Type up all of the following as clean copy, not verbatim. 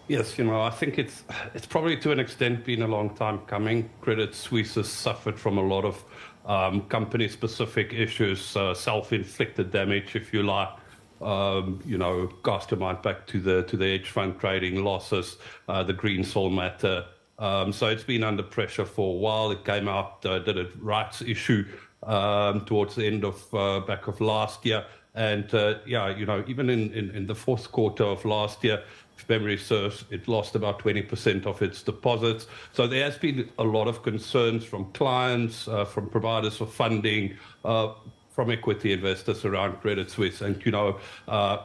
Yes, I think it's probably to an extent been a long time coming. Credit Suisse has suffered from a lot of company-specific issues, self-inflicted damage, if you like. Cast your mind back to the hedge fund trading losses, the Greensill matter. So it's been under pressure for a while. It came out, did a rights issue towards the end of back of last year. And even in the fourth quarter of last year, if memory serves, it lost about 20% of its deposits. So there has been a lot of concerns from clients, from providers of funding, from equity investors around Credit Suisse. And,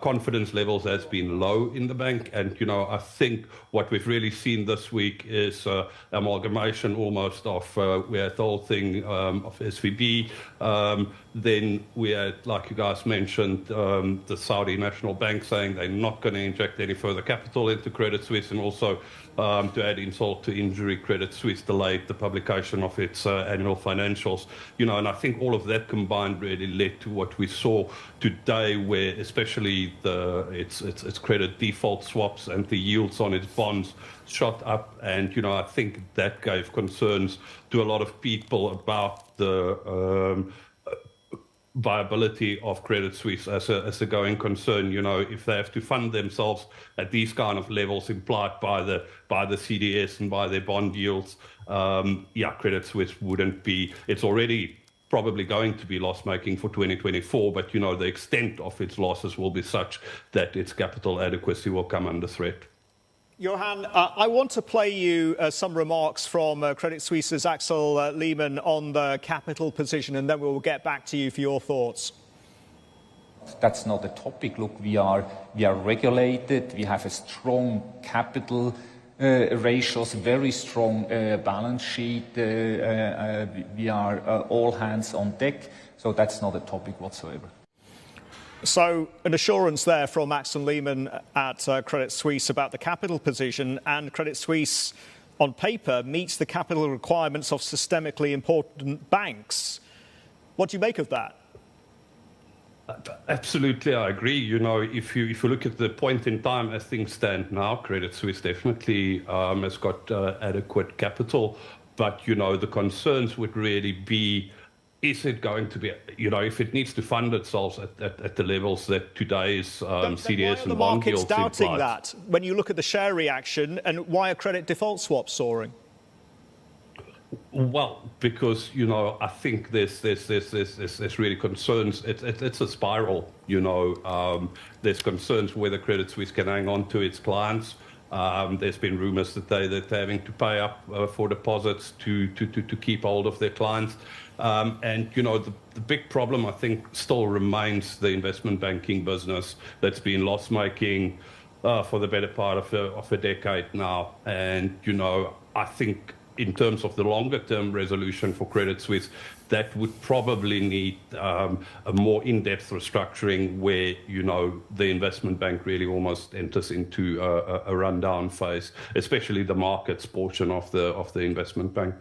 confidence levels has been low in the bank. And, I think what we've really seen this week is amalgamation almost of, we had the whole thing of SVB. Then we had, like you guys mentioned, the Saudi National Bank saying they're not going to inject any further capital into Credit Suisse, and also to add insult to injury, Credit Suisse delayed the publication of its annual financials. And I think all of that combined really led to what we saw today, where especially its credit default swaps and the yields on its bonds shot up. And, I think that gave concerns to a lot of people about the viability of Credit Suisse as a going concern. If they have to fund themselves at these kind of levels implied by the CDS and by their bond yields, Credit Suisse wouldn't be. It's already probably going to be loss-making for 2024, but the extent of its losses will be such that its capital adequacy will come under threat. Johann, I want to play you some remarks from Credit Suisse's Axel Lehmann on the capital position, and then we will get back to you for your thoughts. That's not a topic. Look, we are regulated. We have a strong capital ratios, very strong balance sheet. We are all hands on deck. So that's not a topic whatsoever. So an assurance there from Axel Lehmann at Credit Suisse about the capital position, and Credit Suisse on paper meets the capital requirements of systemically important banks. What do you make of that? Absolutely, I agree. If you look at the point in time as things stand now, Credit Suisse definitely has got adequate capital. But, the concerns would really be, is it going to be, if it needs to fund itself at the levels that today's CDS and bond yields imply? Why are the markets doubting that when you look at the share reaction, and why are credit default swaps soaring? Well, because, I think there's really concerns. It's a spiral, There's concerns whether Credit Suisse can hang on to its clients. There's been rumors that they're having to pay up for deposits to keep hold of their clients. And, the big problem, I think, still remains the investment banking business that's been loss-making for the better part of a decade now. And, I think in terms of the longer-term resolution for Credit Suisse, that would probably need a more in-depth restructuring where, the investment bank really almost enters into a rundown phase, especially the markets portion of the investment bank.